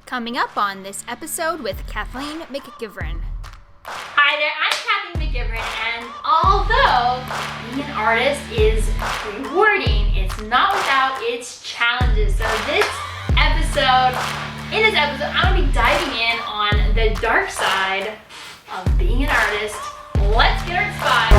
Coming up on this episode with Kathleen McGivern. Hi there, I'm Kathleen McGivern, and although being an artist is rewarding, it's not without its challenges. So in this episode, I'm going to be diving in on the dark side of being an artist. Let's get our spot.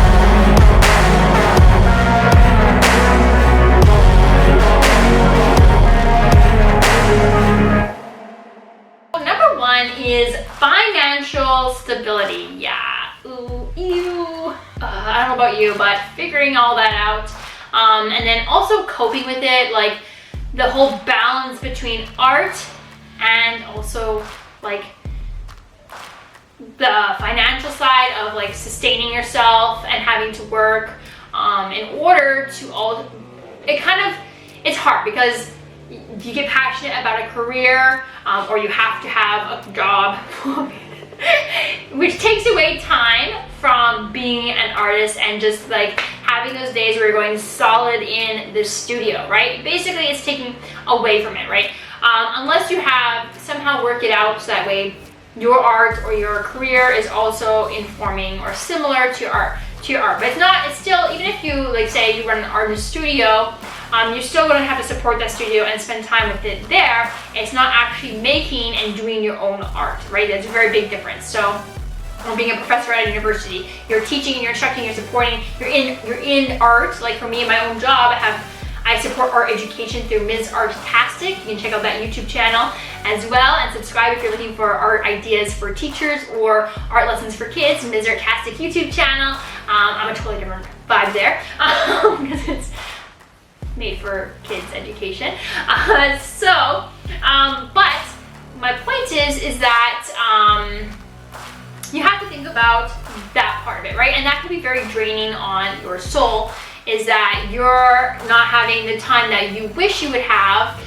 Number one is financial stability. Yeah, ooh, ew. I don't know about you, but figuring all that out. And then also coping with it, like the whole balance between art and also like the financial side of like sustaining yourself and having to work in order to it's hard because you get passionate about a career or you have to have a job which takes away time from being an artist and just like having those days where you're going solid in the studio, right? Basically it's taking away from it, right? Unless you have somehow work it out so that way your art or your career is also informing or similar to your art. But it's still, even if you like say you run an artist studio, you're still going to have to support that studio and spend time with it there. It's not actually making and doing your own art, right? That's a very big difference. So, or being a professor at a university, you're teaching, you're instructing, you're supporting, you're in art. Like for me, in my own job, I support art education through Ms. Artastic. You can check out that YouTube channel as well and subscribe if you're looking for art ideas for teachers or art lessons for kids. Ms. Artastic YouTube channel. I'm a totally different vibe there because it's made for kids education. But my point is that you have to think about that part of it, right? And that can be very draining on your soul, is that you're not having the time that you wish you would have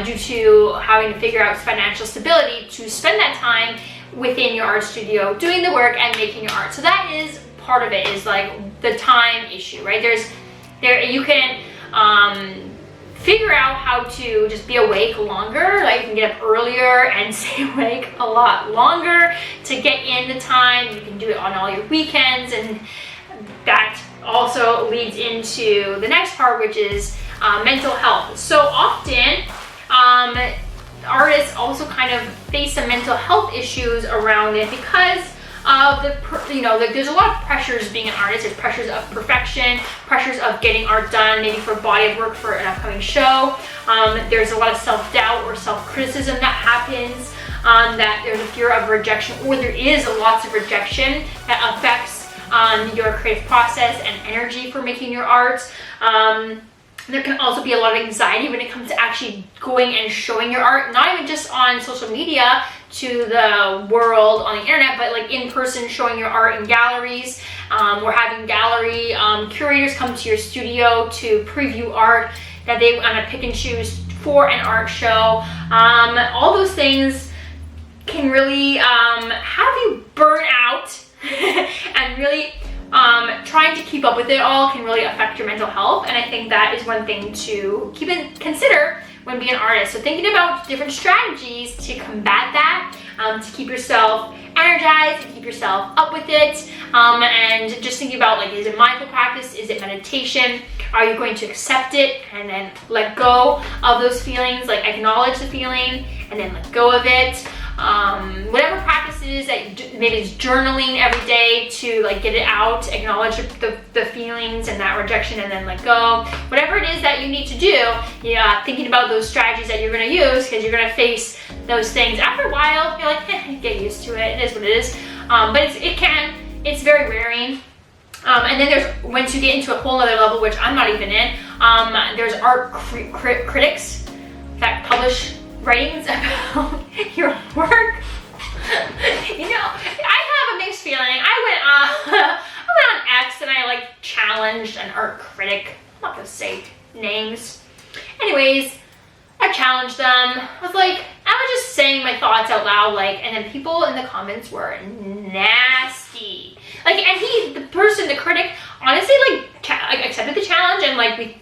due to having to figure out financial stability to spend that time within your art studio doing the work and making your art. So that is part of it, is like the time issue, right? You can figure out how to just be awake longer. Like you can get up earlier and stay awake a lot longer to get in the time. You can do it on all your weekends, and that also leads into the next part, which is mental health. So often artists also kind of face some mental health issues around it because of there's a lot of pressures being an artist. There's pressures of perfection, pressures of getting art done, maybe for a body of work for an upcoming show. There's a lot of self-doubt or self-criticism that happens, that there's a fear of rejection, or there is lots of rejection that affects your creative process and energy for making your art. There can also be a lot of anxiety when it comes to actually going and showing your art, not even just on social media to the world on the internet, but like in person showing your art in galleries. We're having gallery curators come to your studio to preview art that they want to pick and choose for an art show. All those things can really have you burn out and really trying to keep up with it all can really affect your mental health. And I think that is one thing to consider when being an artist. So thinking about different strategies to combat that, to keep yourself energized, to keep yourself up with it, and just thinking about like, is it mindful practice? Is it meditation? Are you going to accept it and then let go of those feelings? Like acknowledge the feeling and then let go of it. Whatever practice it is, that maybe it's journaling every day to like get it out, acknowledge the feelings and that rejection and then let go. Whatever it is that you need to do, thinking about those strategies that you're going to use, because you're going to face those things. After a while, you're like, get used to it. It is what it is. But it's very wearing. And then there's, once you get into a whole other level, which I'm not even in, there's art critics that publish writings about your work. I have a mixed feeling. I went on X and I like challenged an art critic. I'm not gonna say names. Anyways, I challenged them. I was just saying my thoughts out loud, and then people in the comments were nasty. And the critic, honestly, accepted the challenge and we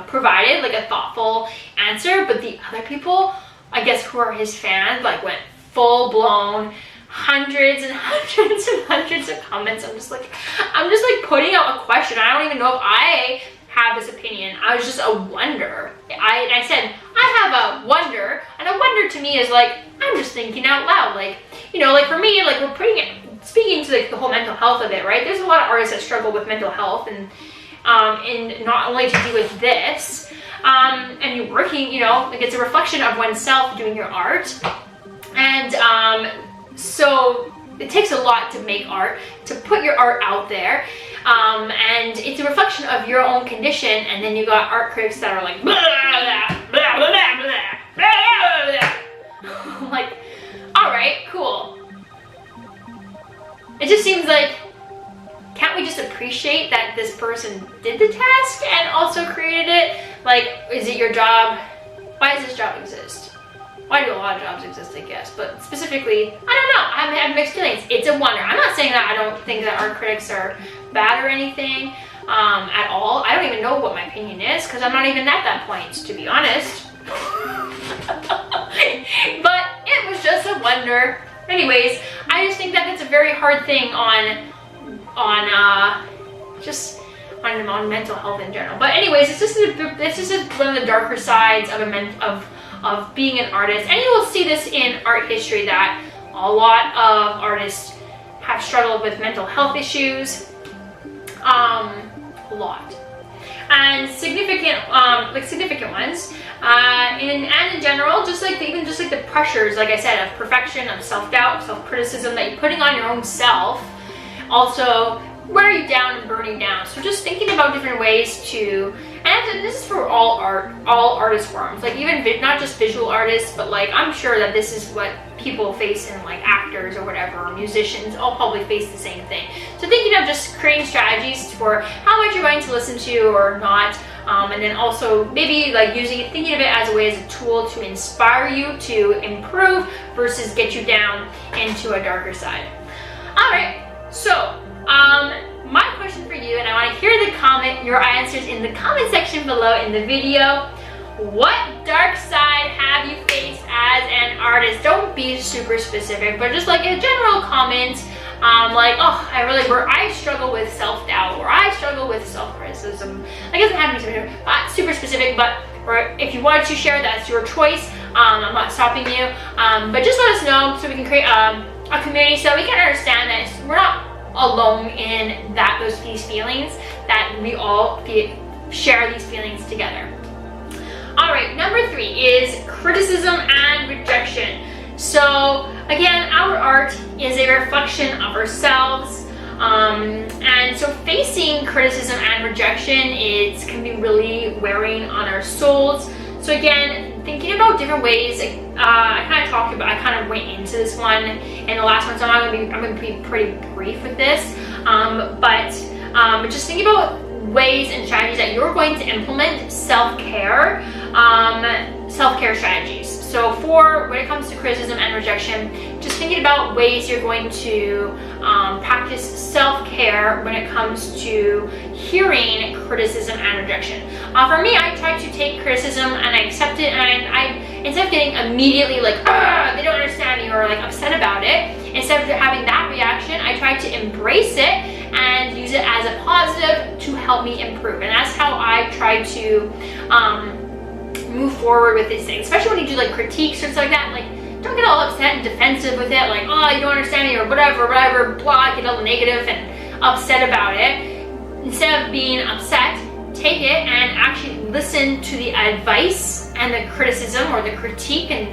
provided a thoughtful answer. But the other people I guess, who are his fans, like went full blown, hundreds and hundreds and hundreds of comments. I'm just like putting out a question. I don't even know if I have this opinion. I was just a wonder. I said, I have a wonder, and a wonder to me is like, I'm just thinking out loud. Like, you know, like for me, like we're putting it, speaking to like the whole mental health of it, right? There's a lot of artists that struggle with mental health, and not only to do with this, and you're working, you know, like it's a reflection of oneself doing your art. And so it takes a lot to make art, to put your art out there. And it's a reflection of your own condition, and then you got art critics that are like, blah, blah, blah, blah, blah, blah, blah. Like, all right, cool. It just seems like, can't we just appreciate that this person did the task and also created it? Like, is it your job? Why does this job exist? Why do a lot of jobs exist, I guess, but specifically, I don't know. I have mixed feelings. It's a wonder. I'm not saying that I don't think that art critics are bad or anything at all. I don't even know what my opinion is because I'm not even at that point, to be honest. But it was just a wonder. Anyways, I just think that it's a very hard thing on mental health in general. But anyways, it's just one of the darker sides of being an artist, and you will see this in art history that a lot of artists have struggled with mental health issues, a lot, and significant ones, and in general, just like the pressures, like I said, of perfection, of self-doubt, self-criticism that you're putting on your own self, also wear you down and burn you down. So just thinking about different ways to, and this is for all artist forms, like even not just visual artists, but like I'm sure that this is what people face in like actors or whatever, or musicians all probably face the same thing. So thinking of just creating strategies for how much you're going to listen to or not, and then also maybe like thinking of it as a way, as a tool to inspire you to improve versus get you down into a darker side. All right, so my question for you, and I want to hear your answers in the comment section below in the video. What dark side have you faced as an artist? Don't be super specific, but just like a general comment, like, oh, I struggle with self-doubt, or I struggle with self-criticism. I guess it has to be super specific, but or if you wanted to share, that's your choice. I'm not stopping you, but just let us know so we can create a community, so we can understand that we're not alone in these feelings, that we all share these feelings together. All right, number 3 is criticism and rejection. So again, our art is a reflection of ourselves, and so facing criticism and rejection can be really wearing on our souls. So again, thinking about different ways, I kind of went into this one in the last one, so I'm going to be pretty brief with this, but just thinking about ways and strategies that you're going to implement self-care strategies. So when it comes to criticism and rejection, just thinking about ways you're going to practice self-care when it comes to hearing criticism and rejection. For me, I try to take criticism and I accept it, and I instead of getting immediately like, they don't understand me, or like upset about it, instead of having that reaction, I try to embrace it and use it as a positive to help me improve. And that's how I try to move forward with these things, especially when you do like critiques or stuff like that. Like, don't get all upset and defensive with it, like, oh, you don't understand me, or whatever, blah, get all negative and upset about it. Instead of being upset, take it and actually listen to the advice and the criticism or the critique and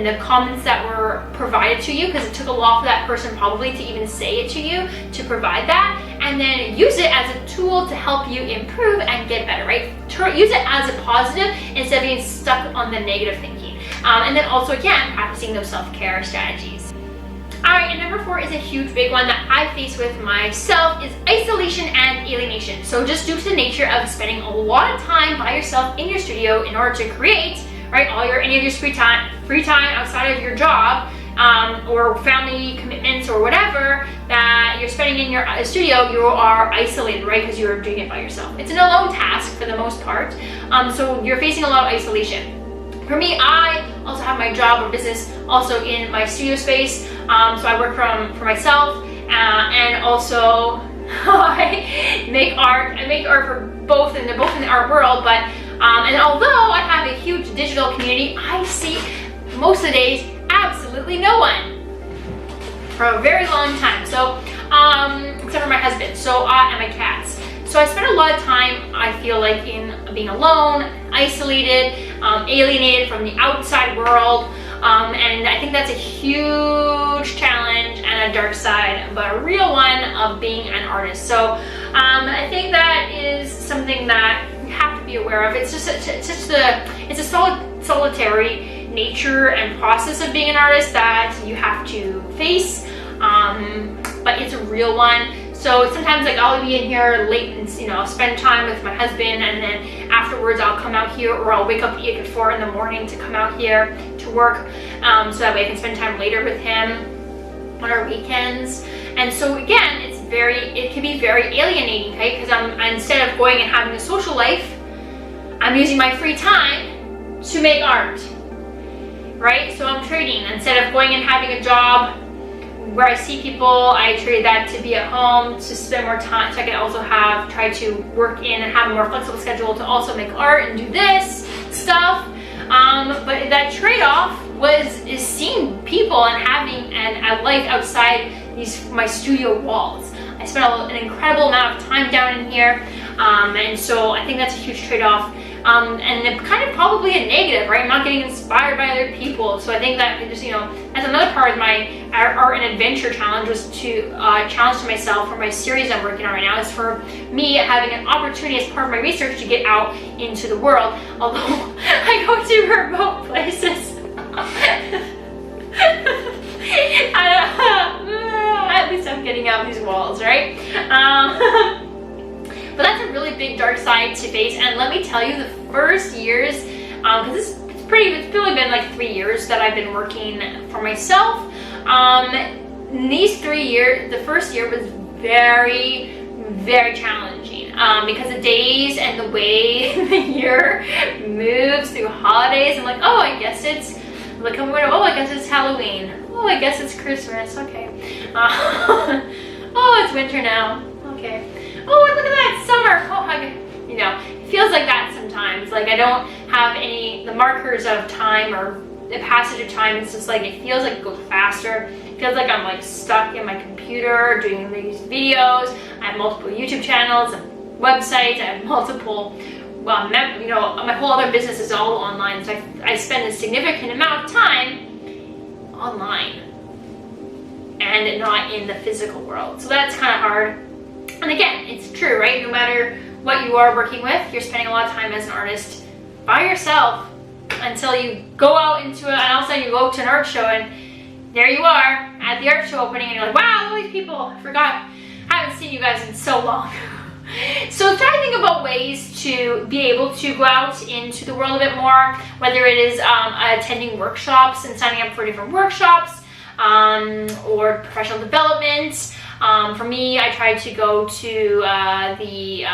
the comments that were provided to you, because it took a lot for that person probably to even say it to you, to provide that, and then use it as a tool to help you improve and get better, right? Use it as a positive instead of being stuck on the negative thinking. And then also, again, practicing those self-care strategies. All right, and number 4 is a huge big one that I face with myself, is isolation and alienation. So just due to the nature of spending a lot of time by yourself in your studio in order to create, right, any of your free time outside of your job, or family commitments or whatever that you're spending in your studio, you are isolated, right, because you're doing it by yourself. It's an alone task for the most part, so you're facing a lot of isolation. For me, I also have my job or business also in my studio space. So I work for myself, and also I make art. I make art for both, and they're both in the art world. But and although I have a huge digital community, I see most of the days absolutely no one for a very long time. So except for my husband, and my cats. So I spend a lot of time, I feel like, in being alone, isolated, alienated from the outside world, and I think that's a huge challenge and a dark side, but a real one of being an artist. So I think that is something that you have to be aware of. It's just it's a solitary nature and process of being an artist that you have to face, but it's a real one. So sometimes, like, I'll be in here late and, I'll spend time with my husband, and then afterwards I'll come out here, or I'll wake up at 4 in the morning to come out here to work, so that way I can spend time later with him on our weekends. And so again, it can be very alienating, okay? Because instead of going and having a social life, I'm using my free time to make art, right? So I'm trading. Instead of going and having a job where I see people, I trade that to be at home, to spend more time, so I can also try to work in and have a more flexible schedule to also make art and do this stuff. But that trade-off is seeing people and having a life outside my studio walls. I spend an incredible amount of time down in here, and so I think that's a huge trade-off. And kind of probably a negative, right? I'm not getting inspired by other people. So I think that just, that's another part of my art and adventure challenge, was to challenge to myself for my series I'm working on right now, is for me having an opportunity as part of my research to get out into the world. Although I go to remote places. At least I'm getting out these walls, right? But that's a really big dark side to face. And let me tell you, the first years, because it's really been like 3 years that I've been working for myself. These 3 years, the first year was very, very challenging, because the days and the way the year moves through holidays. I'm like, oh, I guess it's Halloween. Oh, I guess it's Christmas. Okay. Oh, it's winter now. Okay. Oh, look at that, summer. Oh, it feels like that sometimes. Like, I don't have the markers of time or the passage of time. It's just like, it feels like it goes faster. It feels like I'm like stuck in my computer doing these videos. I have multiple YouTube channels and websites. I have multiple, my whole other business is all online. So I spend a significant amount of time online and not in the physical world. So that's kind of hard. And again, it's true, right? No matter what you are working with, you're spending a lot of time as an artist by yourself until you go out into and all of a sudden you go to an art show, and there you are at the art show opening, and you're like, wow, all these people, I forgot, I haven't seen you guys in so long. So try to think about ways to be able to go out into the world a bit more, whether it is attending workshops and signing up for different workshops, or professional development. For me, I tried to go to the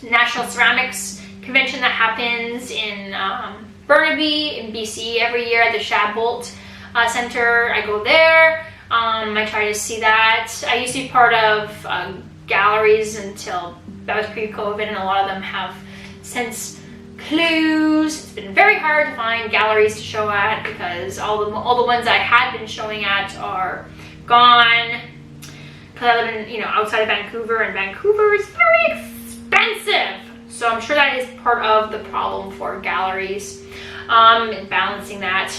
National Ceramics Convention that happens in Burnaby in BC every year at the Shadbolt Center. I go there. I try to see that. I used to be part of galleries until that was pre-COVID, and a lot of them have since closed. It's been very hard to find galleries to show at because all the ones I had been showing at are gone. Because I live in, outside of Vancouver, and Vancouver is very expensive. So I'm sure that is part of the problem for galleries, balancing that,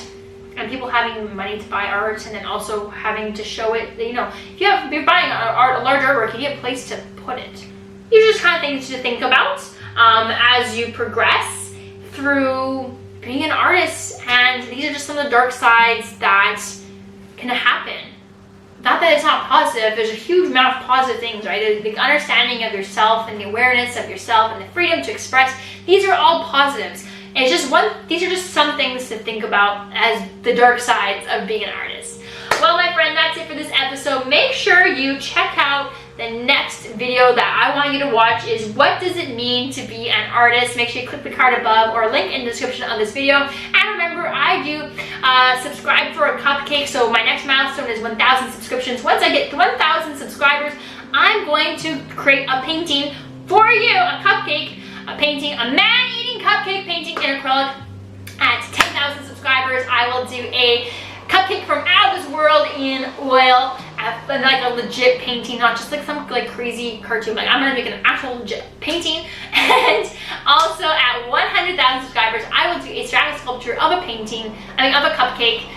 and people having money to buy art, and then also having to show it. If you're buying a large artwork, you need a place to put it. These are just kind of things to think about as you progress through being an artist, and these are just some of the dark sides that can happen. Not that it's not positive, there's a huge amount of positive things, right? The understanding of yourself and the awareness of yourself and the freedom to express, these are all positives. And these are just some things to think about as the dark sides of being an artist. Well, my friend, that's it for this episode. Make sure you check out the next video that I want you to watch is what does it mean to be an artist. Make sure you click the card above or link in the description of this video. And remember, I do subscribe for a cupcake, so my next milestone is 1,000 subscriptions. Once I get to 1,000 subscribers, I'm going to create a painting for you, a cupcake, a painting, a man-eating cupcake painting in acrylic. At 10,000 subscribers, I will do a cupcake from out of this world in oil, and like a legit painting, not just like some like crazy cartoon. Like I'm gonna make an actual legit painting. And also at 100,000 subscribers, I will do a ceramic sculpture of a painting. I mean, of a cupcake.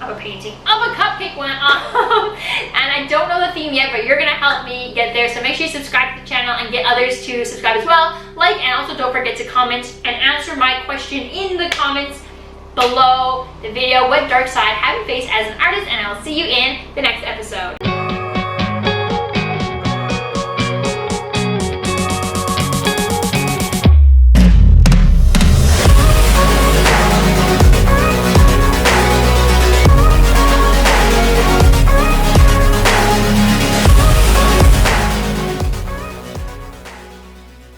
Of a painting of a cupcake one. And I don't know the theme yet, but you're gonna help me get there, so make sure you subscribe to the channel and get others to subscribe as well. Like, and also don't forget to comment and answer my question in the comments below the video. What dark side have you faced as an artist? And I'll see you in the next episode.